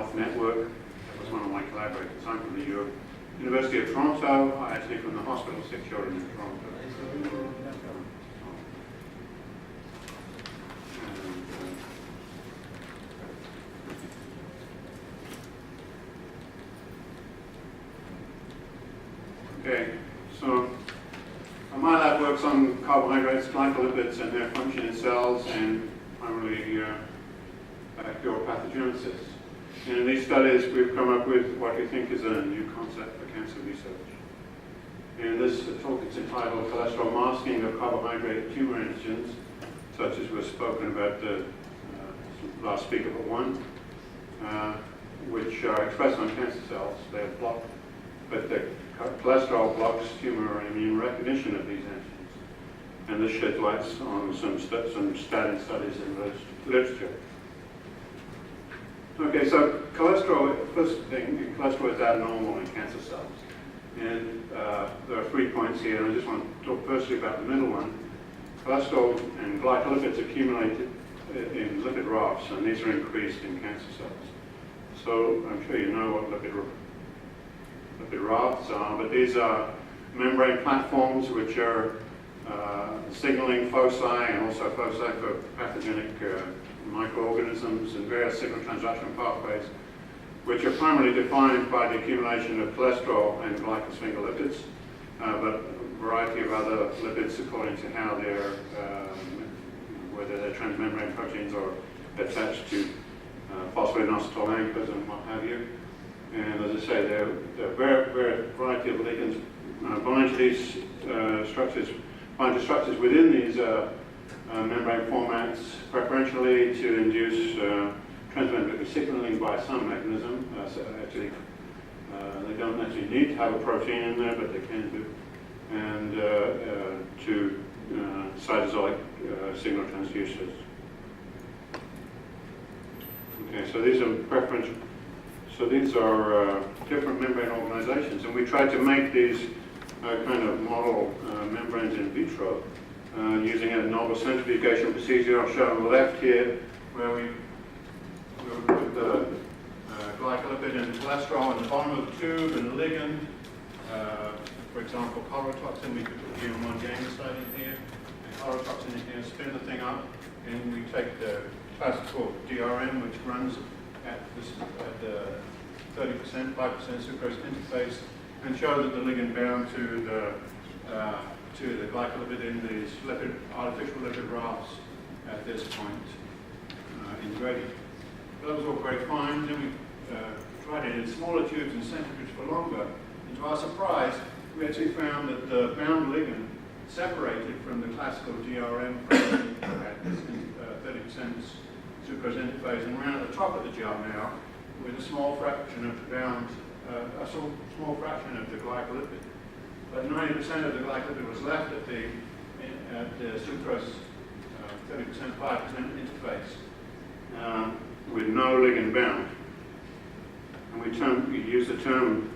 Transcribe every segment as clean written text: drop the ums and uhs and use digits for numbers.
Health Network. That was one of my collaborators. I'm from the University of Toronto, actually from the Hospital Sick Children in Toronto. Okay, so my lab works on carbohydrates, glycolipids, and their function in cells, and primarily bacterial pathogenesis. And in these studies, we've come up with what we think is a new concept for cancer research. And this talk is entitled Cholesterol Masking of Carbohydrate Tumor Antigens, such as was spoken about the last speaker but one, which are expressed on cancer cells. They're blocked, but the cholesterol blocks tumor immune recognition of these antigens. And this sheds light on some statin studies in the literature. Okay, so cholesterol, first thing, cholesterol is abnormal in cancer cells. And there are 3 points here, and I just want to talk firstly about the middle one. Cholesterol and glycolipids accumulate in lipid rafts, and these are increased in cancer cells. So I'm sure you know what lipid rafts are, but these are membrane platforms which are signaling foci and also foci for pathogenic microorganisms and various signal transduction pathways, which are primarily defined by the accumulation of cholesterol and glycosphingolipids, but a variety of other lipids according to how they're, whether they're transmembrane proteins or attached to phosphodienosyl anchors and what have you. And as I say, there are a variety of ligands bind to these structures, bind to structures within these membrane formats, preferentially to induce transmembrane signaling by some mechanism. So actually, they don't actually need to have a protein in there, but they can do. And to cytosolic signal transducers. Okay, so these are preferential. So these are different membrane organizations, and we tried to make these kind of model membranes in vitro using a novel centrifugation procedure. I'll show on the left here, where we put the glycolipid and cholesterol in the bottom of the tube and the ligand. For example, chlorotoxin, we could put GM1 gang site in here, and chlorotoxin in here, spin the thing up, and we take the classical DRM, which runs at 30%, 5% sucrose interface, and show that the ligand bound to the glycolipid in these artificial lipid rafts at this point in gradient. That was all very fine. Then we tried it in smaller tubes and centrifuges for longer. And to our surprise, we actually found that the bound ligand separated from the classical DRM at this 30% sucrose interface and ran at the top of the gel now with a small fraction of the bound, a small fraction of the glycolipid. But 90% of the glycolipid was left at the sucrose 30%, 5% interface with no ligand bound. And we use the term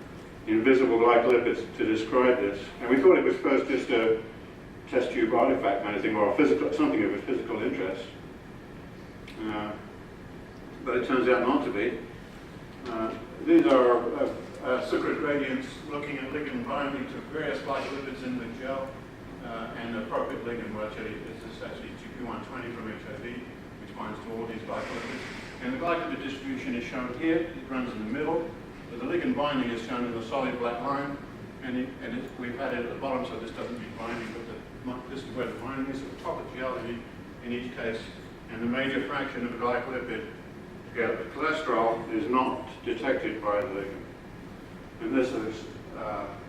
invisible glycolipids to describe this. And we thought it was first just a test tube artifact kind of thing, or something of a physical interest. But it turns out not to be. These are sucrose gradients looking at ligand binding to various glycolipids in the gel, and the appropriate ligand, well, actually, this is actually GP120 from HIV, which binds to all these glycolipids. And the glycolipid distribution is shown here. It runs in the middle. But the ligand binding is shown in the solid black line, and we've had it at the bottom, so this doesn't need binding, but this is where the binding is at the top of the gel in each case. And the major fraction of the glycolipid, together with cholesterol, is not detected by the ligand. And this is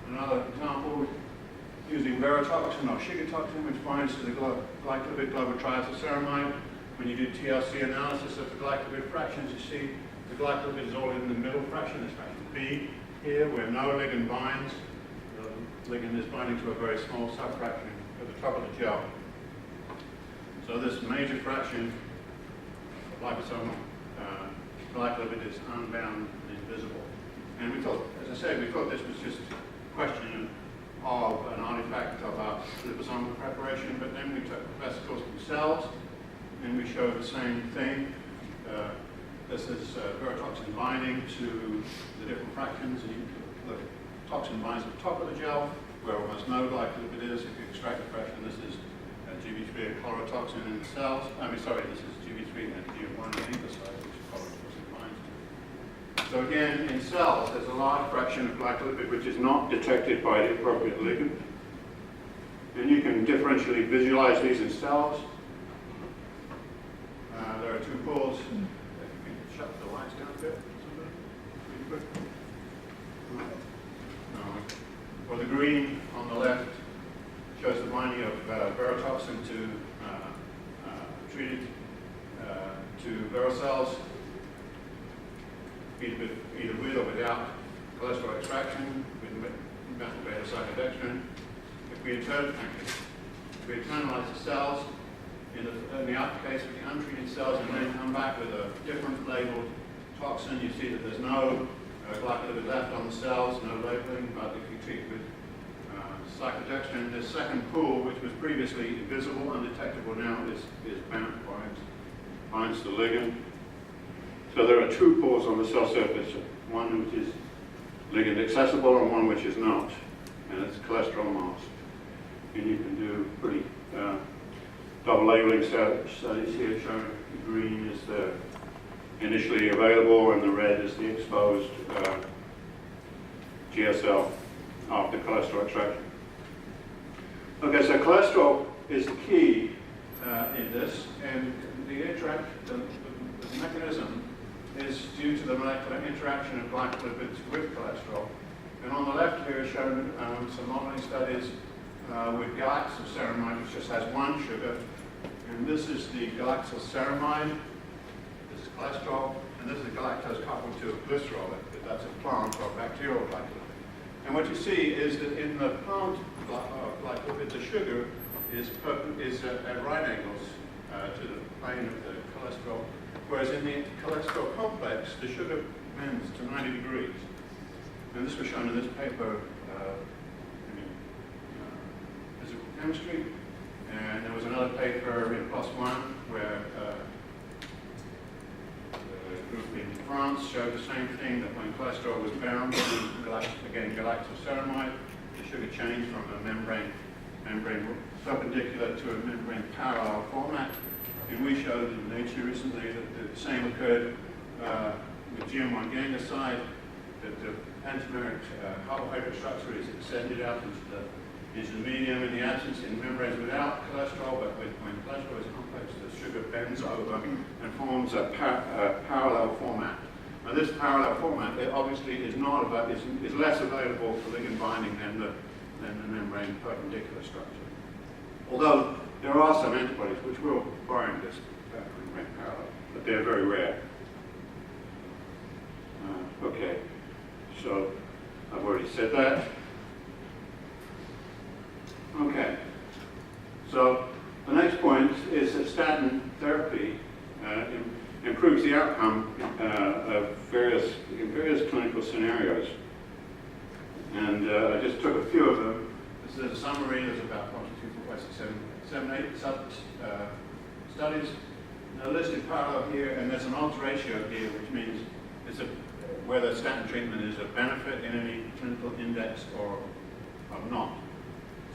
another example using verotoxin or shigatoxin, which binds to the glycolipid globotriaosylceramide. When you do TLC analysis of the glycolipid fractions, you see the glycolipid is all in the middle fraction, this fraction B here, where no ligand binds. The ligand is binding to a very small subfraction at the top of the gel. So this major fraction of liposomal glycolipid is unbound and invisible. And we thought, as I said, we thought this was just a question of an artifact of our liposomal preparation, but then we took the vesicles themselves and we showed the same thing. This is verotoxin binding to the different fractions. And you can look at toxin binds at the top of the gel, where almost no glycolipid is. If you extract the fraction, this is GB3 and chlorotoxin in the cells. This is GB3 and GM1 nucleoside, which chlorotoxin binds to. So again, in cells, there's a large fraction of glycolipid which is not detected by the appropriate ligand. And you can differentially visualize these in cells. There are two pools. If you can shut the lights down a bit. Well, the green on the left shows the binding of verotoxin to treated to verocells, either with or without cholesterol extraction, with methyl beta cyclodextrin. If we internalize the cells, in the upper case with the untreated cells, and then come back with a different labeled toxin, you see that there's no glycolipid left on the cells, no labeling, but if you treat with cyclodextrin, this second pool, which was previously invisible, undetectable now, is bound, binds the ligand. So there are two pools on the cell surface, one which is ligand accessible and one which is not, and it's cholesterol masked. And you can do pretty double labeling studies here showing the green is the initially available and the red is the exposed GSL after cholesterol extraction. Okay, so cholesterol is the key in this, and the mechanism is due to the molecular interaction of glycolipids with cholesterol. And on the left here is shown some modeling studies with galactoceramide, which just has one sugar. And this is the galactoceramide, this is cholesterol, and this is galactose coupled to a glycerol. That's a plant or bacterial glycolipid. And what you see is that in the plant glycolipid, the sugar is at right angles to the plane of the cholesterol, whereas in the cholesterol complex, the sugar bends to 90 degrees. And this was shown in this paper in physical chemistry. And there was another paper in +1 where a group in France showed the same thing, that when cholesterol was bound to, again, galactoceramide, the sugar changed from a membrane perpendicular to a membrane parallel format. And we showed in Nature recently that the same occurred with GM1 ganglioside, that the pentameric carbohydrate structure is extended out into the medium in the absence in membranes without cholesterol, but when cholesterol is complex, the sugar bends over and forms a parallel format. Now this parallel format, it obviously is not about is less available for ligand binding than the membrane perpendicular structure. Although there are some antibodies which will bind this membrane parallel, but they're very rare. Okay, so I've already said that. Okay, so the next point is that statin therapy improves the outcome of various clinical scenarios. And I just took a few of them. This is a summary. There's about 1, 2, 3, 4, 5, 6, 7, 8 studies. They're listed parallel here, and there's an odds ratio here, which means it's whether statin treatment is a benefit in any clinical index or not.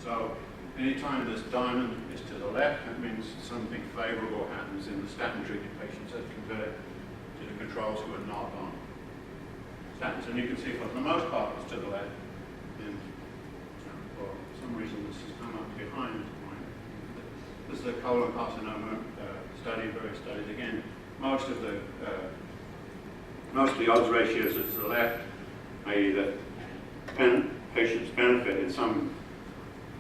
So anytime this diamond is to the left, that means something favorable happens in the statin-treated patients as compared to the controls who are not on statins. And you can see for the most part it's to the left. And for some reason this has come up behind the point. This is a colon carcinoma study, various studies. Again, most of the odds ratios is to the left, i.e. that patients benefit in some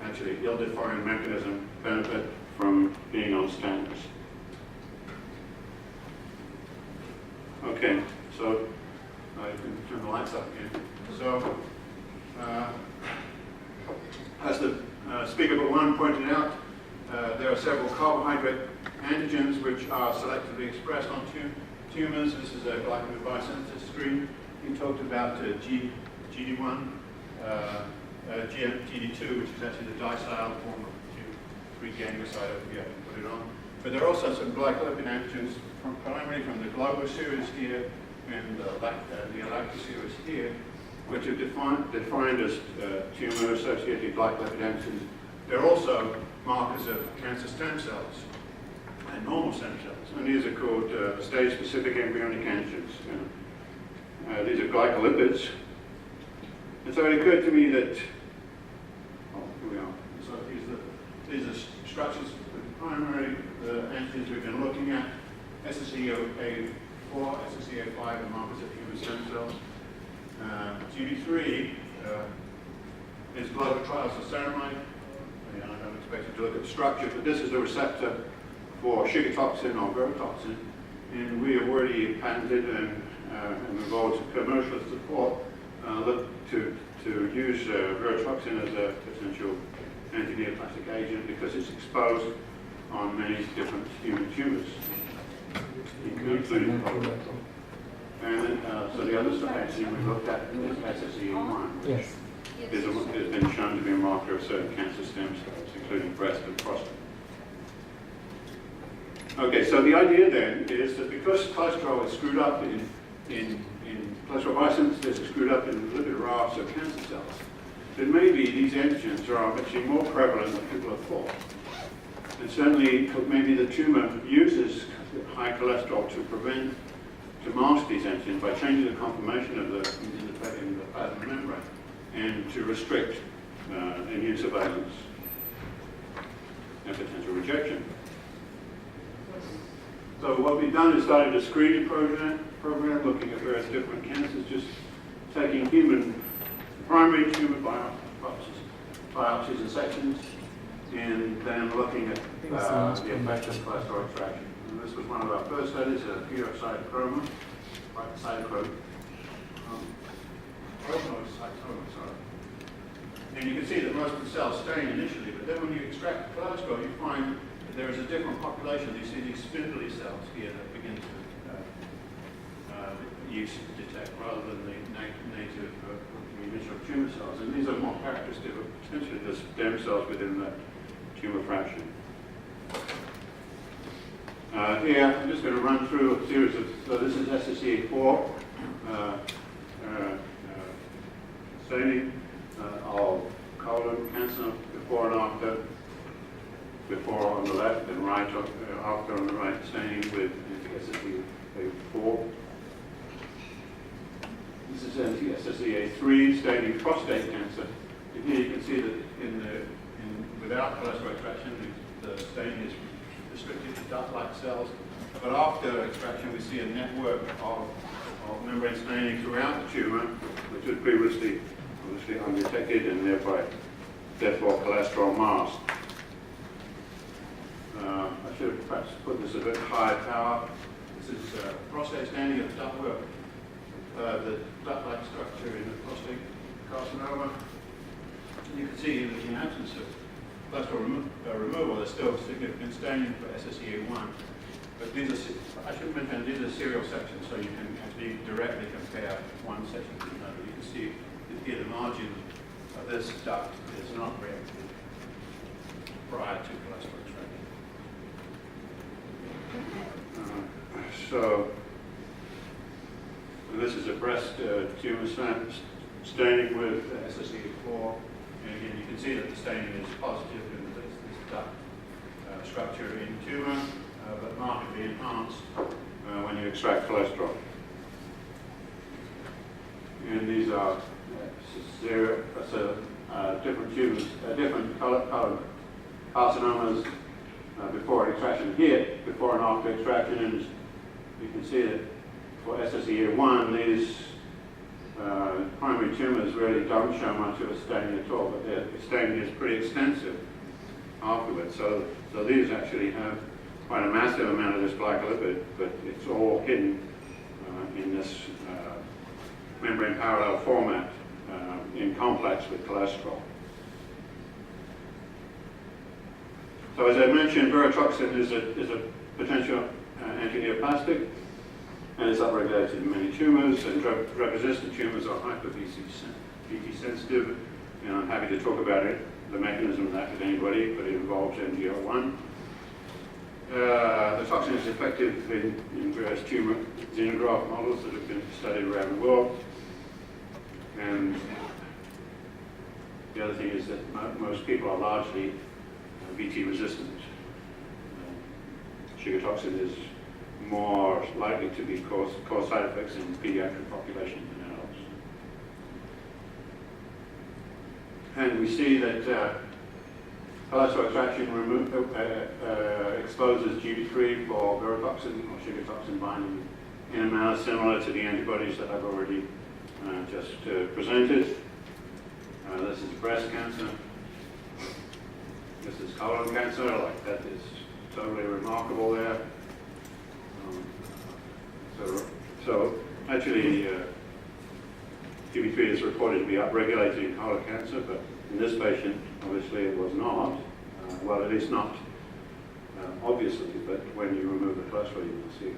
actually ill-defined mechanism, benefit from being on statins. Okay, so I can turn the lights up again. So, as the speaker but one pointed out, there are several carbohydrate antigens which are selectively expressed on tumors. This is a glycogen biosynthesis screen. We talked about GD1. GD2, which is actually the disyl form of 3 ganglioside over here, I can put it on. But there are also some glycolipid antigens primarily from the Global series here and the Lacta series here, which are defined as tumor-associated glycolipid antigens. They're also markers of cancer stem cells and normal stem cells, and these are called stage-specific embryonic antigens. These are glycolipids. And so it occurred to me that, here we are. So these are structures, the primary antigens we've been looking at, SSEA4, SSEA5 are markers of human stem cells. GB3 is global triacylceramide. I don't expect you to look at the structure, but this is the receptor for sugar toxin or virotoxin, and we have already patented and involved commercial support look to use virotoxin as a potential anti-neoplastic agent because it's exposed on many different human tumors, including and so the other vaccine we looked at is SSEA1, which has been shown to be a marker of certain cancer stem cells, including breast and prostate. Okay, so the idea then is that because cholesterol is screwed up in cholesterol biosynthesis is screwed up in lipid rafts of cancer cells, then maybe these antigens are actually more prevalent than people have thought. And certainly, maybe the tumor uses high cholesterol to mask these antigens by changing the conformation of in the plasma membrane and to restrict immune surveillance and potential rejection. So what we've done is started a screening program looking at various different cancers, just taking human primary tumor biopsies and sections, and then looking at the effect of cholesterol extraction. And this was one of our first studies, a pheocytochroma, and you can see that most of the cells stain initially, but then when you extract the cholesterol, you find that there is a different population. You see these spindly cells here that begin to use to detect rather than the native initial tumor cells. And these are more characteristic of potentially the stem cells within the tumor fraction. Here, I'm just going to run through a series of, so this is SSEA4 staining of colon cancer before and after, before on the left and right, after on the right, staining with SSEA4. This is SSEA3 staining prostate cancer. And here you can see that without cholesterol extraction, the staining is restricted to duct-like cells. But after extraction, we see a network of membrane staining throughout the tumor, which was previously obviously undetected and therefore cholesterol masked. I should have perhaps put this a bit higher power. This is prostate staining of ductwork, the duct-like structure in the prostate carcinoma. You can see in the absence of cholesterol removal, there's still significant staining for SSEA1. But these are, I should mention, these are serial sections, so you can actually directly compare one section to another. You can see here the margin of this duct is not reactive prior to cholesterol extraction. So this is a breast tumor staining with SSEA4. And again, you can see that the staining is positive in this duct structure in tumor, but markedly enhanced when you extract cholesterol. And these are different tumors, different colored carcinomas before extraction here, before and after extraction. And you can see that for SSEA1, these primary tumors really don't show much of a staining at all, but their staining is pretty extensive afterwards. So these actually have quite a massive amount of this glycolipid, but it's all hidden in this membrane parallel format in complex with cholesterol. So as I mentioned, virotoxin is a potential anti-neoplastic, and it's upregulated in many tumors, and drug-resistant tumors are hyper-VT sensitive, and I'm happy to talk about it, the mechanism of that with anybody, but it involves MGL1. The toxin is effective in various tumor xenograft models that have been studied around the world. And the other thing is that most people are largely BT resistant. Sugar toxin is more likely to cause side effects in pediatric population than adults. And we see that cholesterol extraction exposes GB3 for virotoxin or sugar toxin binding in a manner similar to the antibodies that I've already just presented. This is breast cancer. This is colon cancer. Like, that is totally remarkable there. So actually, GB3 is reported to be upregulated in colon cancer, but in this patient, obviously it was not. Well, at least not obviously, but when you remove the cholesterol, you will see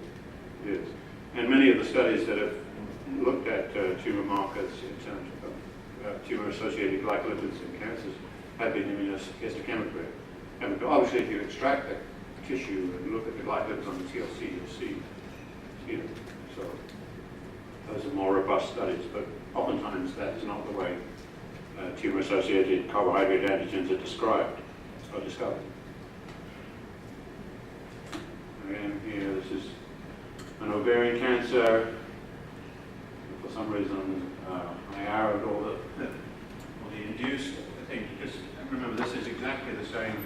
it is. And many of the studies that have looked at tumor markers in terms of tumor-associated glycolipids in cancers have been immunohistochemically. And obviously, if you extract the tissue and look at the glycolipids on the TLC, you'll see it. So those are more robust studies, but oftentimes that's not the way tumor-associated carbohydrate antigens are described or discovered. Again, here, this is an ovarian cancer. For some reason, I arrowed all the induced thing, because remember, this is exactly the same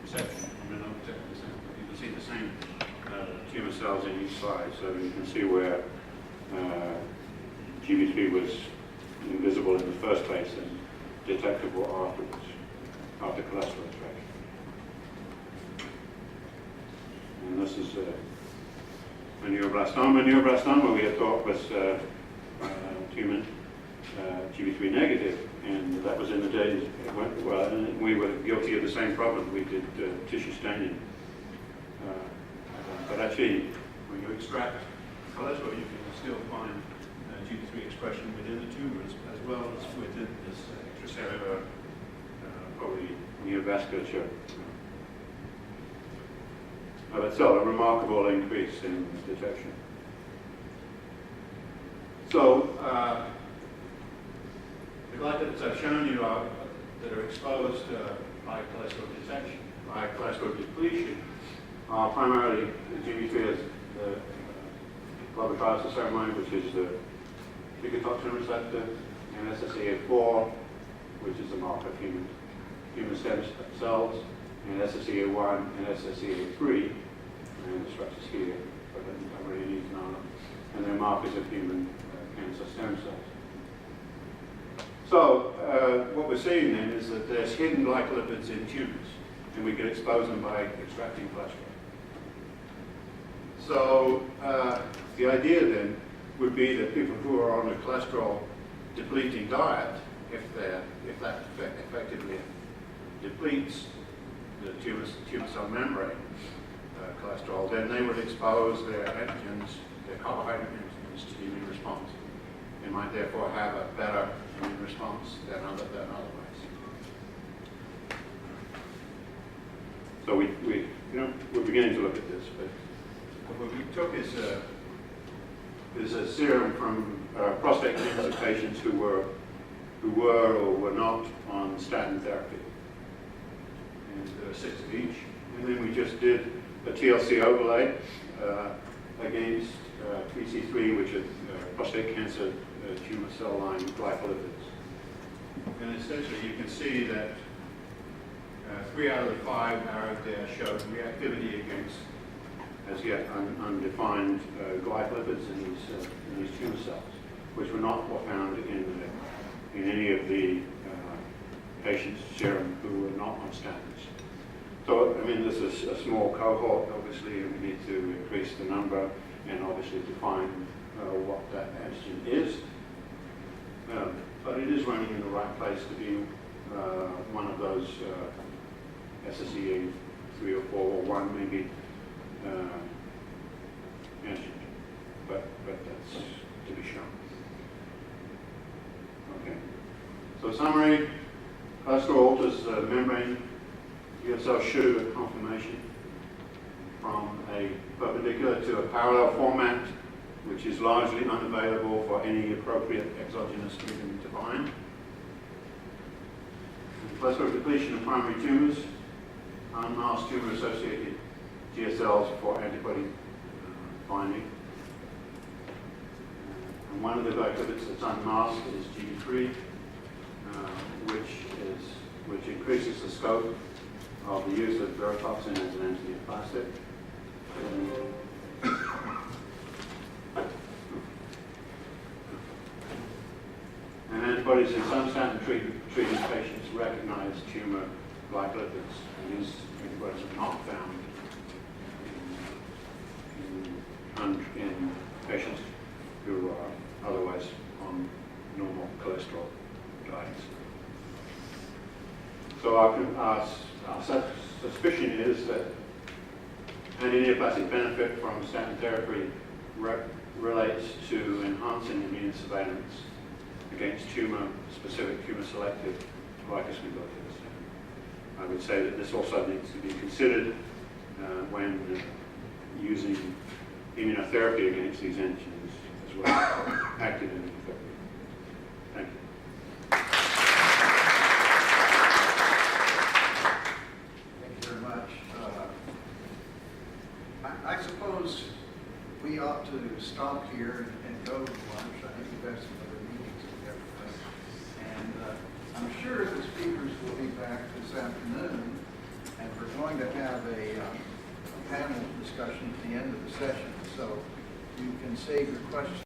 section. I mean, not exactly the same, but you can see the same tumor cells in each slide, so you can see where GB3 was invisible in the first place and detectable afterwards, after cholesterol extraction. And this is a neuroblastoma. Neuroblastoma we had thought was tumor GB3 negative, and that was in the days well, and we were guilty of the same problem. We did tissue staining. But actually, when you extract cholesterol, you can still find GB3 expression within the tumor as well as within this extracellular, probably neovasculature. But still, a remarkable increase in detection. So, the glycolipids I've shown you that are exposed by cholesterol detection, by cholesterol depletion, are primarily GB3 as the globotriaosylceramide, which is the toxin receptor, and SSEA4, which is a marker of human stem cells, and SSEA1 and SSEA3, and the structures here, but I really need to know them, and they're markers of human cancer stem cells. So what we're seeing then is that there's hidden glycolipids in tumors, and we can expose them by extracting cholesterol. So the idea then would be that people who are on a cholesterol depleting diet, if that effectively depletes the tumor cell membrane cholesterol, then they would expose their antigens, their carbohydrate antigens, to the immune response. They might therefore have a better immune response than otherwise. So we're beginning to look at this, but what we took is a serum from prostate cancer patients who were or were not on statin therapy, and there are 6 of each. And then we just did a TLC overlay against PC3, which are prostate cancer tumor cell line glycolipids. And essentially, you can see that 3 out of the 5 arrowed there showed reactivity against as yet undefined glycolipids in these tumor cells, which were not found in any of the patients' serum who were not on statins. So, I mean, this is a small cohort, obviously, and we need to increase the number and obviously define what that antigen is. But it is running in the right place to be one of those SSEA 3 or 4 or 1 maybe antigen, but that's to be shown. Okay. So summary: cholesterol alters the membrane. USL sugar conformation. from a perpendicular to a parallel format, which is largely unavailable for any appropriate exogenous ligand to bind. Plasma depletion of primary tumors, unmasked tumor-associated GSLs for antibody binding. And one of the glycolytics that's unmasked is G3, which increases the scope of the use of virotoxin as an antineoplastic. And antibodies in some statin-treated patients recognize tumor glycolipids, and these antibodies are not found in patients who are otherwise on normal cholesterol diets. So our suspicion is that antineoplastic benefit from statin therapy relates to enhancing immune surveillance against tumor-specific, tumor-selective glycosaminoglycans. I would say that this also needs to be considered when using immunotherapy against these antigens as well, active immunotherapy. Thank you. Thank you very much. I suppose we ought to stop here and go to lunch. I think we've got some other meetings and everything. And I'm sure the speakers will be back this afternoon, and we're going to have a panel discussion at the end of the session. So you can save your questions